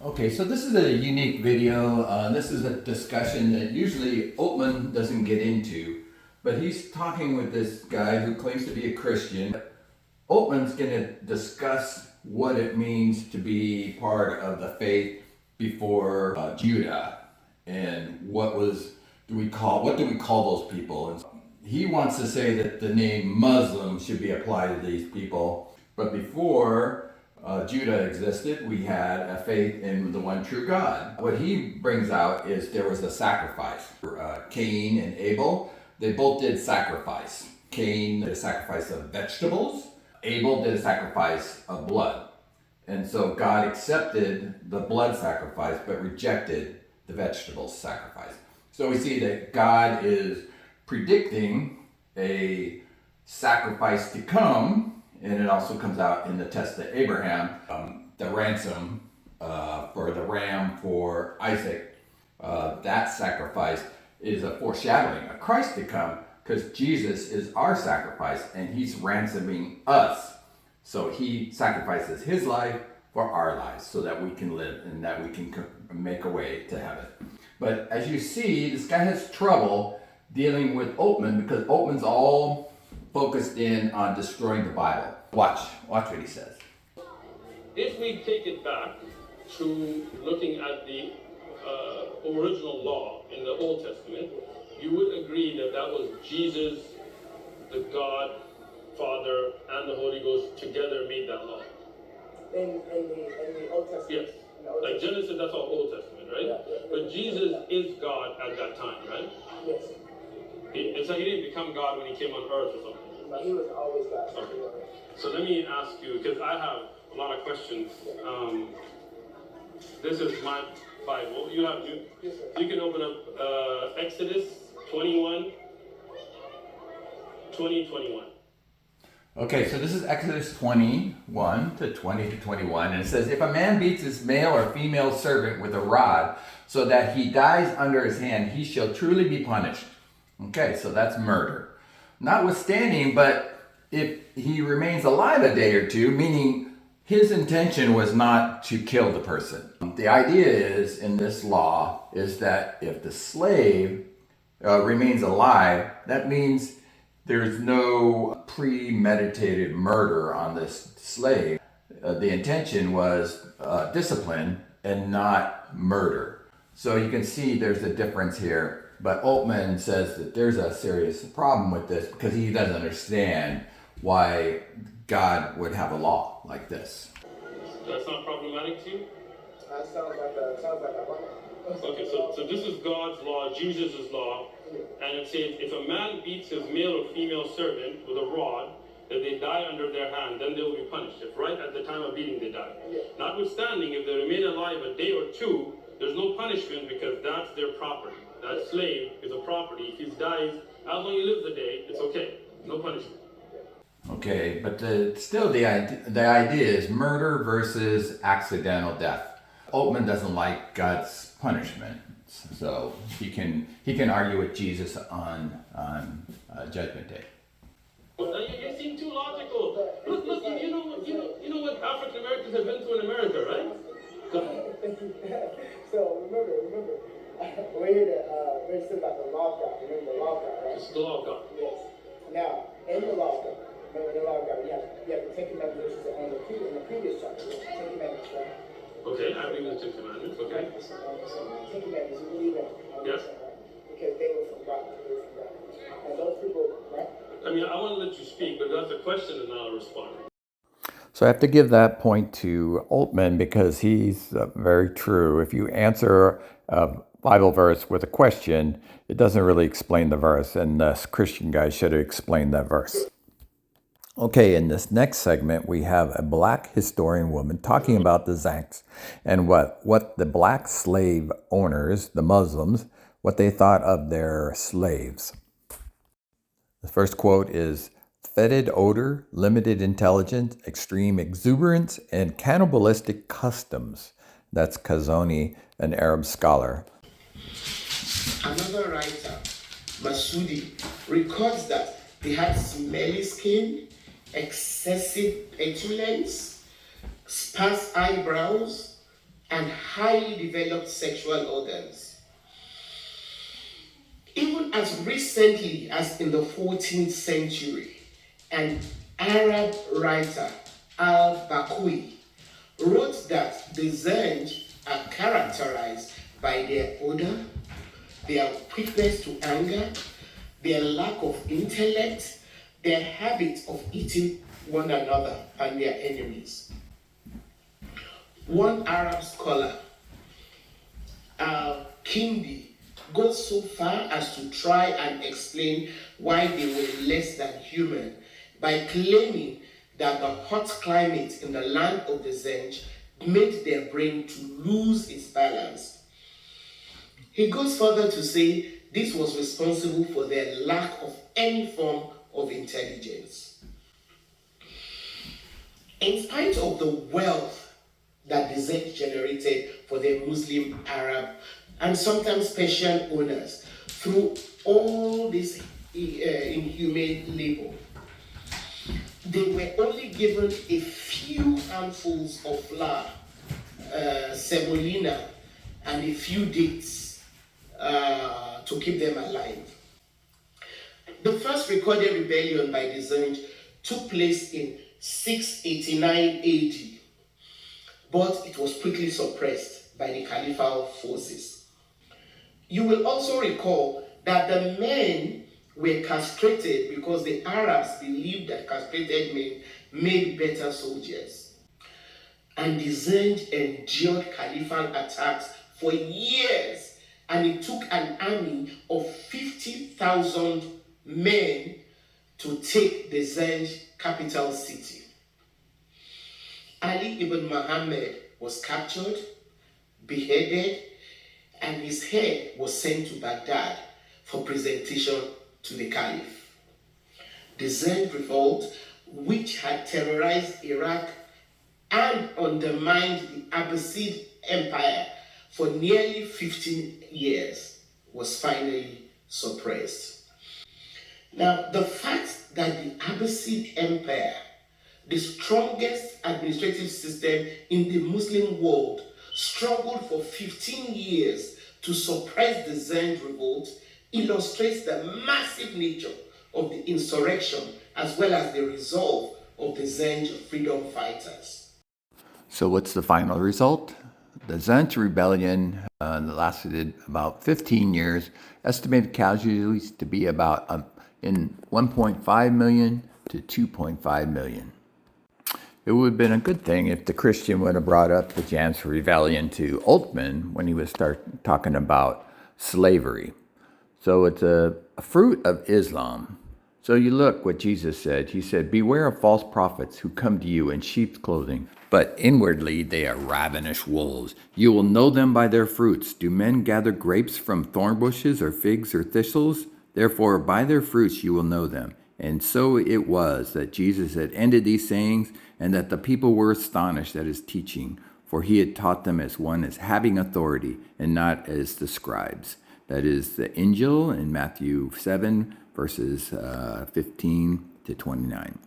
Okay, so this is a unique video. This is a discussion that usually Uthman doesn't get into, but he's talking with this guy who claims to be a Christian. Uthman's going to discuss what it means to be part of the faith before Judah, and what do we call those people? And he wants to say that the name Muslim should be applied to these people, but before Judah existed, we had a faith in the one true God. What he brings out is there was a sacrifice. Cain and Abel, they both did sacrifice. Cain did a sacrifice of vegetables. Abel did a sacrifice of blood. And so God accepted the blood sacrifice, but rejected the vegetable sacrifice. So we see that God is predicting a sacrifice to come. And it also comes out in the test of Abraham, the ransom for the ram for Isaac. That sacrifice is a foreshadowing of Christ to come, because Jesus is our sacrifice and he's ransoming us. So he sacrifices his life for our lives so that we can live and that we can make a way to heaven. But as you see, this guy has trouble dealing with Uthman because Uthman's all focused in on destroying the Bible. Watch what he says. If we take it back to looking at the original law in the Old Testament, you would agree that that was Jesus, the God, Father, and the Holy Ghost together made that law. In the Old Testament? Yes. Like Genesis, that's all Old Testament, right? Yeah. But Jesus is God at that time, right? Yes. And so he didn't become God when he came on earth or something. No, he was always God. Okay. So let me ask you, because I have a lot of questions. This is my Bible. You can open up Exodus 21, 21. Okay, so this is Exodus 21 to 20 to 21, and it says, if a man beats his male or female servant with a rod so that he dies under his hand, he shall truly be punished. Okay, so that's murder. Notwithstanding, but if he remains alive a day or two, meaning his intention was not to kill the person. The idea is, in this law, is that if the slave remains alive, that means there's no premeditated murder on this slave. The intention was discipline and not murder. So you can see there's a difference here. But Uthman says that there's a serious problem with this because he doesn't understand why God would have a law like this. That's not problematic to you? Sounds like a law. Okay, so this is God's law, Jesus' law, and it says, if a man beats his male or female servant with a rod, if they die under their hand, then they will be punished. If right at the time of beating they die. Yeah. Notwithstanding, if they remain alive a day or two, there's no punishment because that's their property. That slave is a property. If he dies, as long as he lives a day, it's okay. No punishment. Okay, but still the idea is murder versus accidental death. Uthman doesn't like God's punishment, so he can argue with Jesus on Judgment Day. Well, you seem too logical. Look, you know what African Americans have been through in America, right? So remember, we're here to register about the law of God. Remember the law of God, right? It's the law of God. Yes. Now, in the law of God, remember the law of God, you have the Ten Commandments in the previous chapter. Ten Commandments, right? Okay, I believe in the Ten Commandments. Okay. So Ten Commandments, you believe in? Yes. Right? Because they were from God. And those people, right? I mean, I want to let you speak, but that's a question and I'll respond. So I have to give that point to Uthman because he's very true. If you answer a Bible verse with a question, it doesn't really explain the verse, and us Christian guys should have explained that verse. Okay, in this next segment, we have a black historian woman talking about the Zanj and what the black slave owners, the Muslims, what they thought of their slaves. The first quote is, fetid odor, limited intelligence, extreme exuberance, and cannibalistic customs. That's Kazoni, an Arab scholar. Another writer, Masudi, records that they had smelly skin, excessive petulance, sparse eyebrows, and highly developed sexual organs. Even as recently as in the 14th century, an Arab writer, al-Baqi, wrote that the Zanj are characterized by their odor, their quickness to anger, their lack of intellect, their habit of eating one another and their enemies. One Arab scholar, Kindi, goes so far as to try and explain why they were less than human by claiming that the hot climate in the land of the Zanj made their brain to lose its balance. He goes further to say this was responsible for their lack of any form of intelligence. In spite of the wealth that the Zanj generated for their Muslim, Arab, and sometimes Persian owners through all this inhumane labor, they were only given a few handfuls of flour, semolina, and a few dates to keep them alive. The first recorded rebellion by the Zanj took place in 689 AD, but it was quickly suppressed by the caliphal forces. You will also recall that the men were castrated because the Arabs believed that castrated men made better soldiers. And the Zanj endured caliphal attacks for years, and it took an army of 50,000 men to take the Zanj capital city. Ali ibn Muhammad was captured, beheaded, and his head was sent to Baghdad for presentation to the Caliph. The Zanj revolt, which had terrorized Iraq and undermined the Abbasid Empire for nearly 15 years, was finally suppressed. Now, the fact that the Abbasid Empire, the strongest administrative system in the Muslim world, struggled for 15 years to suppress the Zanj revolt illustrates the massive nature of the insurrection as well as the resolve of the Zanj freedom fighters. So what's the final result? The Zanj rebellion lasted about 15 years, estimated casualties to be about in 1.5 million to 2.5 million. It would have been a good thing if the Christian would have brought up the Zanj rebellion to Uthman when he was talking about slavery. So it's a fruit of Islam. So you look what Jesus said. He said, "Beware of false prophets who come to you in sheep's clothing, but inwardly they are ravenous wolves. You will know them by their fruits. Do men gather grapes from thorn bushes or figs or thistles? Therefore, by their fruits you will know them." And so it was that Jesus had ended these sayings, and that the people were astonished at his teaching, for he had taught them as one as having authority, and not as the scribes. That is the Injil in Matthew 7, verses 15 to 29.